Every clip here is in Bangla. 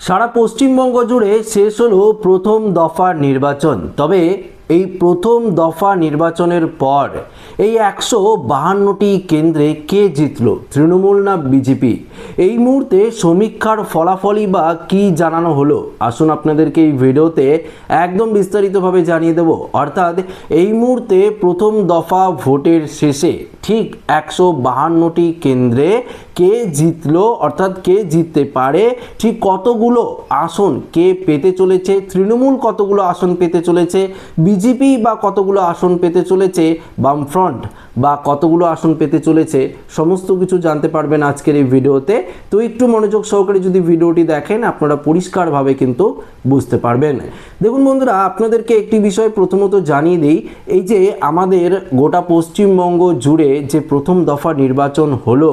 সারা পশ্চিমবঙ্গ জুড়ে শেষ হলো প্রথম দফার নির্বাচন। তবে এই প্রথম দফা নির্বাচনের পর এই 152টি কেন্দ্রে কে জিতল, তৃণমূল না বিজেপি? এই মুহূর্তে সমীক্ষার ফলাফলই বা কি জানানো হলো, আসুন আপনাদেরকে এই ভিডিওতে একদম বিস্তারিতভাবে জানিয়ে দেব। অর্থাৎ এই মুহূর্তে প্রথম দফা ভোটের শেষে ঠিক 152টি কেন্দ্রে কে জিতলো, অর্থাৎ কে জিততে পারে, ঠিক কতগুলো আসন কে পেতে চলেছে, তৃণমূল কতগুলো আসন পেতে চলেছে, বিজেপি বা কতগুলো আসন পেতে চলেছে, বামফ্রন্ট বা কতগুলো আসন পেতে চলেছে, সমস্ত কিছু জানতে পারবেন আজকের এই ভিডিওতে। তো একটু মনোযোগ সহকারে যদি ভিডিওটি দেখেন আপনারা পরিষ্কারভাবে কিন্তু বুঝতে পারবেন। দেখুন বন্ধুরা, আপনাদেরকে একটি বিষয় প্রথমত জানিয়ে দিই, এই যে আমাদের গোটা পশ্চিমবঙ্গ জুড়ে যে প্রথম দফা নির্বাচন হলো,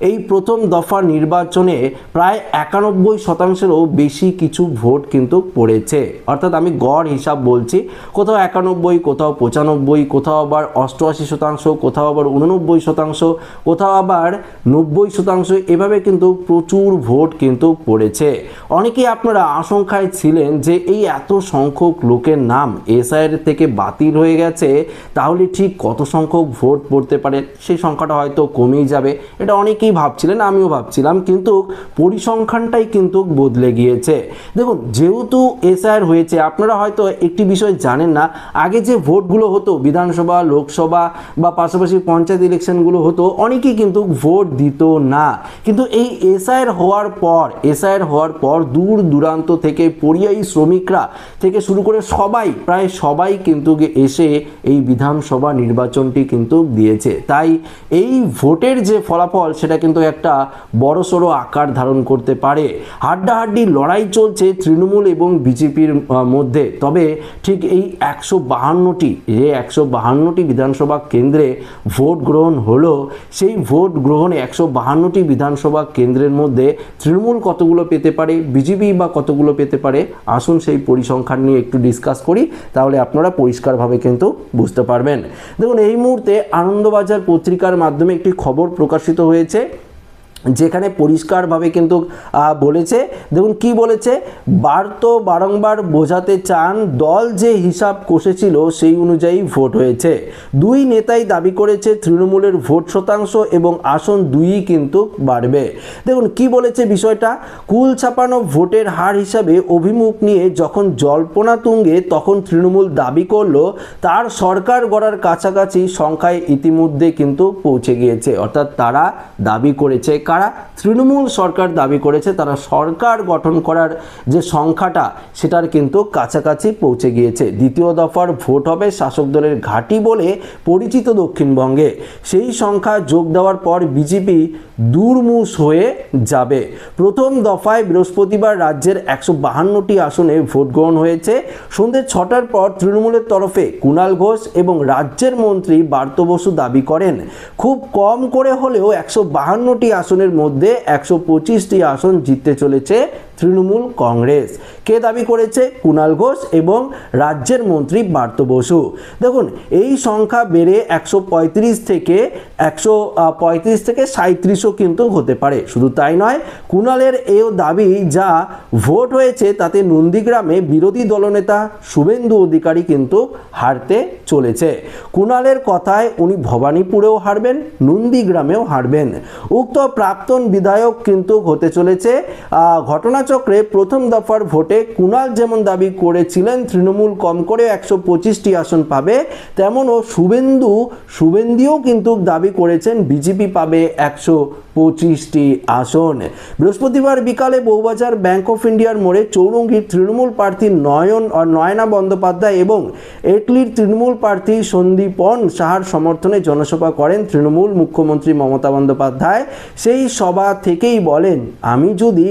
এই প্রথম দফা নির্বাচনে প্রায় 91%-এরও বেশি কিছু ভোট কিন্তু পড়েছে। অর্থাৎ আমি গড় হিসাব বলছি, কোথাও 91, কোথাও 95, কোথাও আবার 88%, কোথাও আবার 89%, কোথাও আবার 90%, এভাবে কিন্তু প্রচুর ভোট কিন্তু পড়েছে। অনেকেই আপনারা আশঙ্কায় ছিলেন যে এই এত সংখ্যক লোকের নাম এসআইআর থেকে বাতিল হয়ে গেছে, তাহলে ঠিক কত সংখ্যক ভোট পড়তে পারে, সেই সংখ্যাটা হয়তো কমেই যাবে, এটা অনেকেই ভাবছিলেন, আমিও ভাবছিলাম, কিন্তু পরিসংখ্যানটাই কিন্তু বদলে গিয়েছে। দেখুন, যেহেতু এসআইআর হয়েছে, আপনারা হয়তো একটি বিষয় জানেন না, আগে যে ভোটগুলো হতো বিধানসভা, লোকসভা বা পাশাপাশি পঞ্চায়েত ইলেকশনগুলো হতো, অনেকেই কিন্তু ভোট দিত না। কিন্তু এই এসআইআর হওয়ার পর দূর দূরান্ত থেকে পরিযায়ী শ্রমিকরা থেকে শুরু করে সবাই, প্রায় সবাই কিন্তু এসে এই বিধানসভা নির্বাচনটি কিন্তু দিয়েছে। তাই এই ভোটের যে ফলাফল সেটা কিন্তু একটা বড়সড় আকার ধারণ করতে পারে। হাড্ডাহাড্ডি লড়াই চলছে তৃণমূল এবং বিজেপির মধ্যে। তবে ঠিক এই 152টি বিধানসভা কেন্দ্রে ভোট গ্রহণ হলো, সেই ভোট গ্রহণে 152টি বিধানসভা কেন্দ্রের মধ্যে তৃণমূল কতগুলো পেতে পারে, বিজেপি বা কতগুলো পেতে পারে, আসুন সেই পরিসংখ্যান নিয়ে একটু ডিসকাস করি, তাহলে আপনারা পরিষ্কারভাবে কিন্তু বুঝতে পারবেন। দেখুন, এই মুহূর্তে আনন্দবাজার পত্রিকার মাধ্যমে একটি খবর প্রকাশিত হয়েছে, যেখানে পরিষ্কারভাবে কিন্তু বলেছে, দেখুন কি বলেছে, বারংবার বোঝাতে চান দল যে হিসাব কষেছিল সেই অনুযায়ী ভোট হয়েছে। দুই নেতাই দাবি করেছে তৃণমূলের ভোট শতাংশ এবং আসন দুইই কিন্তু বাড়বে। দেখুন কি বলেছে বিষয়টা, কুল ছাপানো ভোটের হার হিসাবে অভিমুখ নিয়ে যখন জল্পনা তুঙ্গে, তখন তৃণমূল দাবি করলো তার সরকার গড়ার কাছাকাছি সংখ্যায় ইতিমধ্যে কিন্তু পৌঁছে গিয়েছে। অর্থাৎ তারা দাবি করেছে, কারা? তৃণমূল সরকার দাবি করেছে তারা সরকার গঠন করার যে সংখ্যাটা সেটার কিন্তু কাছাকাছি পৌঁছে গিয়েছে। দ্বিতীয় দফার ভোট হবে শাসক দলের ঘাঁটি বলে পরিচিত দক্ষিণবঙ্গে, সেই সংখ্যা যোগ দেওয়ার পর বিজেপি দুর্মুষ হয়ে যাবে। প্রথম দফায় বৃহস্পতিবার রাজ্যের 152টি আসনে ভোট গ্রহণ হয়েছে। সন্ধ্যে 6টার পর তৃণমূলের তরফে কুণাল ঘোষ এবং রাজ্যের মন্ত্রী বার্ত বসু দাবি করেন খুব কম করে হলেও 152টি আসনের মধ্যে 125টি আসন জিততে চলেছে তৃণমূল কংগ্রেস। কে দাবি করেছে? কুণাল ঘোষ এবং রাজ্যের মন্ত্রী বার্ত বসু। দেখুন, এই সংখ্যা বেড়ে 135 থেকে 37ও কিন্তু হতে পারে। শুধু তাই নয়, কুণালের এও দাবি যা ভোট হয়েছে তাতে নন্দীগ্রামে বিরোধী দলনেতা শুভেন্দু অধিকারী কিন্তু হারতে চলেছে। কুণালের কথায় উনি ভবানীপুরেও হারবেন, নন্দীগ্রামেও হারবেন। উক্ত প্রাক্তন বিধায়ক কিন্তু হতে চলেছে। ঘটনাচক্রে প্রথম দফার ভোটে কুণাল যেমন দাবি করেছিলেন তৃণমূল কম করে 125টি আসন পাবে, তেমনও শুভেন্দুও কিন্তু দাবি করেছেন বিজেপি পাবে 125টি আসন। বৃহস্পতিবার বিকালে বউবাজার ব্যাংক অফ ইন্ডিয়ার মোড়ে চৌরঙ্গীর তৃণমূল প্রার্থী নয়না বন্দ্যোপাধ্যায় এবং এটলির তৃণমূল প্রার্থী সন্দীপন সাহার সমর্থনে জনসভা করেন তৃণমূল মুখ্যমন্ত্রী মমতা বন্দ্যোপাধ্যায়। সেই সভা থেকেই বলেন, আমি যদি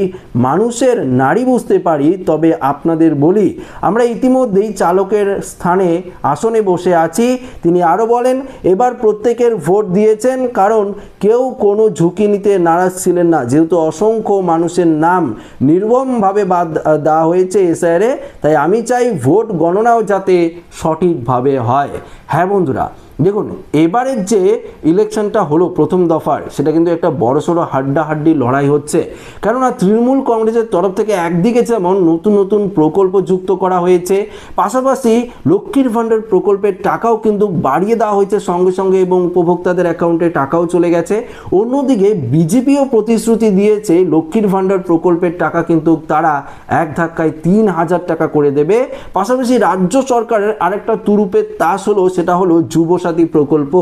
মানুষের নাড়ি বুঝতে পারি তবে আপনাদের বলি, আমরা ইতিমধ্যেই চালকের স্থানে আসনে বসে আছি। তিনি আরও বলেন, এবার প্রত্যেকের ভোট দিয়েছেন কারণ কেউ কোনো ঝুঁকি নিতে নারাজ ছিলেন না, যেহেতু অসংখ্য মানুষের নাম নির্মমভাবে বাদ দেওয়া হয়েছে এসআইআরে, তাই আমি চাই ভোট গণনাও যাতে সঠিকভাবে হয়। হ্যাঁ বন্ধুরা, দেখুন এবারের যে ইলেকশনটা হলো প্রথম দফার, সেটা কিন্তু একটা বড়সড় হাড্ডাহাড্ডি লড়াই হচ্ছে। কেননা তৃণমূল কংগ্রেসের তরফ থেকে একদিকে যেমন নতুন নতুন প্রকল্প যুক্ত করা হয়েছে, পাশাপাশি লক্ষ্মীর ভাণ্ডার প্রকল্পের টাকাও কিন্তু বাড়িয়ে দেওয়া হয়েছে সঙ্গে সঙ্গে এবং উপভোক্তাদের অ্যাকাউন্টে টাকাও চলে গেছে। অন্যদিকে বিজেপিও প্রতিশ্রুতি দিয়েছে লক্ষ্মীর ভাণ্ডার প্রকল্পের টাকা কিন্তু তারা এক ধাক্কায় 3,000 টাকা করে দেবে। পাশাপাশি রাজ্য সরকারের আরেকটা তুরুপের তাস হলো, সেটা হলো যুবসাথী প্রকল্প।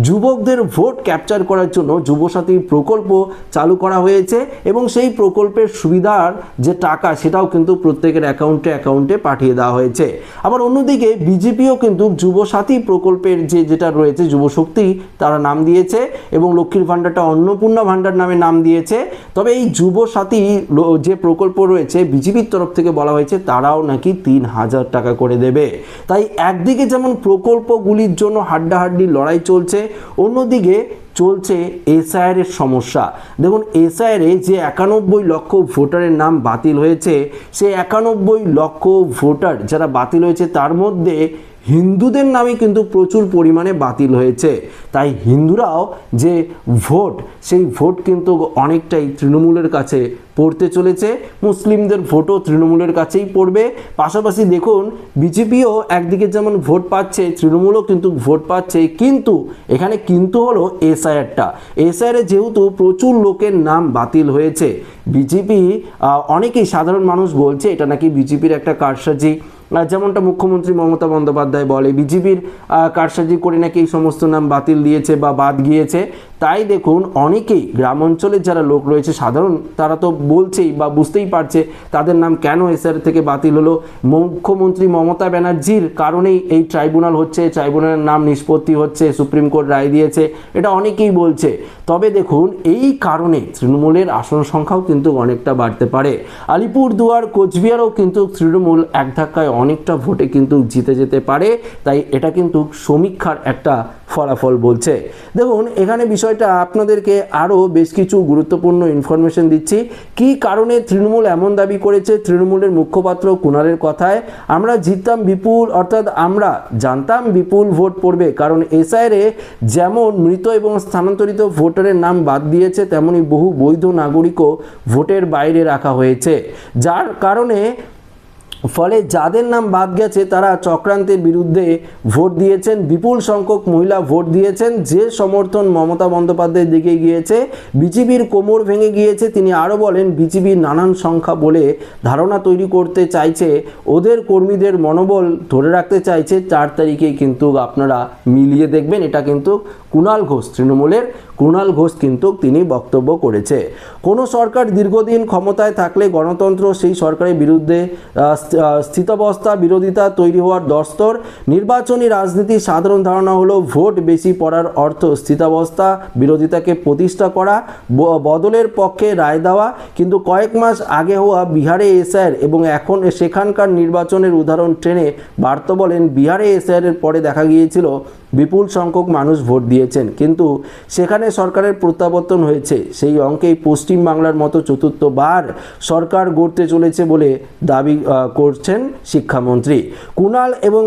যুবকদের ভোট ক্যাপচার করার জন্য যুবসাথী প্রকল্প চালু করা হয়েছে এবং সেই প্রকল্পের সুবিধার যে টাকা সেটাও কিন্তু প্রত্যেকের অ্যাকাউন্টে পাঠিয়ে দেওয়া হয়েছে। আবার অন্যদিকে বিজেপিও কিন্তু যুবসাথী প্রকল্পের যেটা রয়েছে যুবশক্তি তারা নাম দিয়েছে এবং লক্ষ্মীর ভাণ্ডারটা অন্নপূর্ণা ভাণ্ডার নামে নাম দিয়েছে। তবে এই যুবসাথী যে প্রকল্প রয়েছে বিজেপির তরফ থেকে বলা হয়েছে তারাও নাকি 3,000 টাকা করে দেবে। তাই একদিকে যেমন প্রকল্পগুলির জন্য হাড্ডাহাড্ডি লড়াই চলছে, অন্যদিকে চলছে এসআইআর এর সমস্যা। দেখুন এসআইআরে যে 91 লক্ষ ভোটারের নাম বাতিল হয়েছে, সেই 91 লক্ষ ভোটার যারা বাতিল হয়েছে তার মধ্যে হিন্দুদের নামে কিন্তু প্রচুর পরিমাণে বাতিল হয়েছে। তাই হিন্দুরাও যে ভোট, সেই ভোট কিন্তু অনেকটাই তৃণমূলের কাছে পড়তে চলেছে। মুসলিমদের ভোটও তৃণমূলের কাছেই পড়বে। পাশাপাশি দেখুন বিজেপিও একদিকে যেমন ভোট পাচ্ছে, তৃণমূলও কিন্তু ভোট পাচ্ছে। কিন্তু এখানে কিন্তু হলো এসআইআরটা। এসআইআরে যেহেতু প্রচুর লোকের নাম বাতিল হয়েছে, বিজেপি অনেকেই সাধারণ মানুষ বলছে এটা নাকি বিজেপির একটা কারসাজি। যেমনটা মুখ্যমন্ত্রী মমতা বন্দ্যোপাধ্যায় বলে বিজেপির কারসাজি করে নাকি এই সমস্ত নাম বাতিল দিয়েছে বা বাদ গিয়েছে। তাই দেখুন অনেকেই গ্রাম অঞ্চলের যারা লোক রয়েছে সাধারণ, তারা তো বলছেই বা বুঝতেই পারছে তাদের নাম কেন এসআর থেকে বাতিল হলো। মুখ্যমন্ত্রী মমতা ব্যানার্জির কারণেই এই ট্রাইব্যুনাল হচ্ছে, ট্রাইব্যুনালের নাম নিষ্পত্তি হচ্ছে, সুপ্রিম কোর্ট রায় দিয়েছে, এটা অনেকেই বলছে। তবে দেখুন এই কারণে তৃণমূলের আসন সংখ্যাও কিন্তু অনেকটা বাড়তে পারে। আলিপুরদুয়ার, কোচবিহারও কিন্তু তৃণমূল এক ধাক্কায় অনেকটা ভোটে কিন্তু জিতে যেতে পারে। তাই এটা কিন্তু সমীক্ষার একটা ফলাফল বলছে। দেখুন এখানে বিষয়টা আপনাদেরকে আরও বেশ কিছু গুরুত্বপূর্ণ ইনফরমেশন দিচ্ছি। কি কারণে তৃণমূল এমন দাবি করেছে, তৃণমূলের মুখপাত্র কুণালের কথায় আমরা জিততাম বিপুল, অর্থাৎ আমরা জানতাম বিপুল ভোট পড়বে, কারণ এসআইআরে যেমন মৃত এবং স্থানান্তরিত ভোটারের নাম বাদ দিয়েছে, তেমনি বহু বৈধ নাগরিকও ভোটের বাইরে রাখা হয়েছে, যার কারণে ফলে যাদের নাম বাদ গেছে তারা চক্রান্তের বিরুদ্ধে ভোট দিয়েছেন। বিপুল সংখ্যক মহিলা ভোট দিয়েছেন। যে সমর্থন মমতা বন্দ্যোপাধ্যায়ের দিকে গিয়েছে, বিজেপির কোমর ভেঙে গিয়েছে। তিনি আরও বলেন বিজেপির নানান সংখ্যা বলে ধারণা তৈরি করতে চাইছে, ওদের কর্মীদের মনোবল ধরে রাখতে চাইছে। 4 তারিখেই কিন্তু আপনারা মিলিয়ে দেখবেন। এটা কিন্তু কুণাল ঘোষ, তৃণমূলের কুণাল ঘোষ কিন্তু তিনি বক্তব্য করেছে। কোনো সরকার দীর্ঘদিন ক্ষমতায় থাকলে গণতন্ত্র সেই সরকারের বিরুদ্ধে স্থিতাবস্থা, বিরোধিতা তৈরি হওয়ার দস্তর। নির্বাচনী রাজনীতির সাধারণ ধারণা হলো ভোট বেশি পড়ার অর্থ স্থিতাবস্থা, বিরোধিতাকে প্রতিষ্ঠা করা, বদলের পক্ষে রায় দেওয়া। কিন্তু কয়েক মাস আগে হওয়া বিহারে এসআইআর এবং এখন সেখানকার নির্বাচনের উদাহরণ টেনে বার্তা বলেন, বিহারে এসআইআরের পরে দেখা গিয়েছিল বিপুল সংখ্যক মানুষ ভোট দিয়েছেন, কিন্তু সেখানে সরকারের প্রত্যাবর্তন হয়েছে। সেই অঙ্কেই পশ্চিমবাংলার মতো চতুর্থবার সরকার গড়তে চলেছে বলে দাবি করছেন শিক্ষামন্ত্রী কুণাল। এবং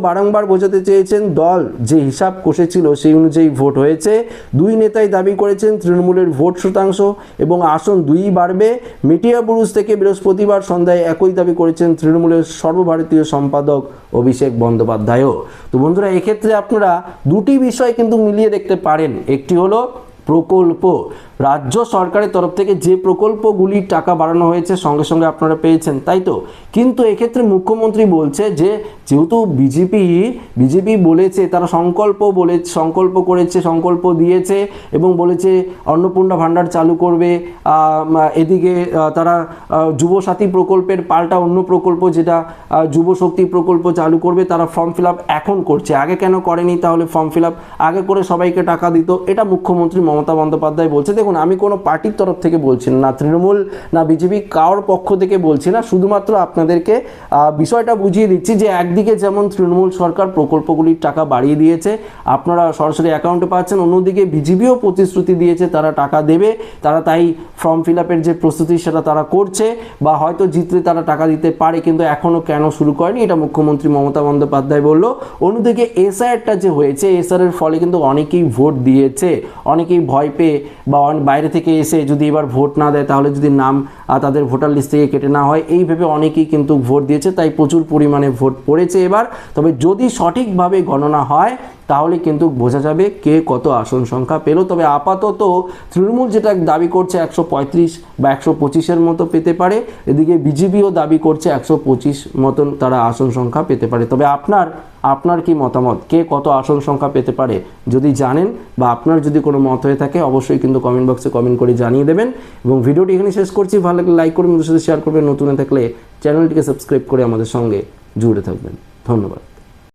বারংবার বোঝাতে চেয়েছেন দল যে হিসাব কষেছিল সেই অনুযায়ী ভোট হয়েছে। দুই নেতাই দাবি করেছেন তৃণমূলের ভোট শতাংশ এবং আসন 2 বাড়বে। মিডিয়া বুরুজ থেকে বৃহস্পতিবার সন্ধ্যায় একই দাবি করেছেন তৃণমূলের সর্বভারতীয় সম্পাদক অভিষেক বন্দ্যোপাধ্যায়ও। তো বন্ধুরা, এক্ষেত্রে আপনারা দুটি বিষয় কিন্তু মিলিয়ে দেখতে পারেন। একটি হলো প্রকল্প, রাজ্য সরকারের তরফ থেকে যে প্রকল্পগুলির টাকা বাড়ানো হয়েছে সঙ্গে সঙ্গে আপনারা পেয়েছেন, তাই তো। কিন্তু এক্ষেত্রে মুখ্যমন্ত্রী বলছে যে যেহেতু বিজেপি বলেছে, তারা সংকল্প করেছে, সংকল্প দিয়েছে এবং বলেছে অন্নপূর্ণা ভাণ্ডার চালু করবে। এদিকে তারা যুবসাথী প্রকল্পের পাল্টা অন্য প্রকল্প যেটা যুবশক্তি প্রকল্প চালু করবে, তারা ফর্ম ফিল আপ এখন করছে। আগে কেন করেনি? তাহলে ফর্ম ফিল আপ আগে করে সবাইকে টাকা দিত। এটা মুখ্যমন্ত্রী মমতা বন্দ্যোপাধ্যায় বলছে। দেখুন দেখুন আমি কোনো পার্টির তরফ থেকে বলছি না, তৃণমূল না বিজেপি কারোর পক্ষ থেকে বলছি না, শুধুমাত্র আপনাদেরকে বিষয়টা বুঝিয়ে দিচ্ছি যে একদিকে যেমন তৃণমূল সরকার প্রকল্পগুলির টাকা বাড়িয়ে দিয়েছে, আপনারা সরাসরি অ্যাকাউন্টে পাচ্ছেন, অন্যদিকে বিজেপিও প্রতিশ্রুতি দিয়েছে তারা টাকা দেবে, তারা তাই ফর্ম ফিল আপের যে প্রস্তুতি সেটা তারা করছে, বা হয়তো জিতলে তারা টাকা দিতে পারে, কিন্তু এখনও কেন শুরু করেনি এটা মুখ্যমন্ত্রী মমতা বন্দ্যোপাধ্যায় বলল। অন্যদিকে এসআইআরটা যে হয়েছে, এসআইআরের ফলে কিন্তু অনেকেই ভোট দিয়েছে, অনেকেই ভয় পেয়ে বা বাইরে থেকে এসে যদি এবার ভোট না দেয় তাহলে যদি নাম তাদের ভোটার লিস্ট থেকে কেটে না হয়, এই ভেবে অনেকেই কিন্তু ভোট দিয়েছে, তাই প্রচুর পরিমাণে ভোট পড়েছে এবার। তবে যদি সঠিকভাবে গণনা হয় তাহলে কিন্তু বোঝা যাবে কে কত আসন সংখ্যা পেল। তবে আপাতত তৃণমূল যেটা দাবি করছে 135 বা 125-এর মতো পেতে পারে, এদিকে বিজেপিও দাবি করছে 125 মতন তারা আসন সংখ্যা পেতে পারে। তবে আপনার কি মতামত, কে কত আসন সংখ্যা পেতে পারে যদি জানেন বা আপনার যদি কোনো মত হয়ে থাকে অবশ্যই কিন্তু কমেন্ট বক্সে কমেন্ট করে জানিয়ে দেবেন। এবং ভিডিওটি এখানে শেষ করছি, ভালো লাগলে লাইক করবেন, সাথে শেয়ার করবেন, নতুন থাকলে চ্যানেলটিকে সাবস্ক্রাইব করে আমাদের সঙ্গে জুড়ে থাকবেন। ধন্যবাদ।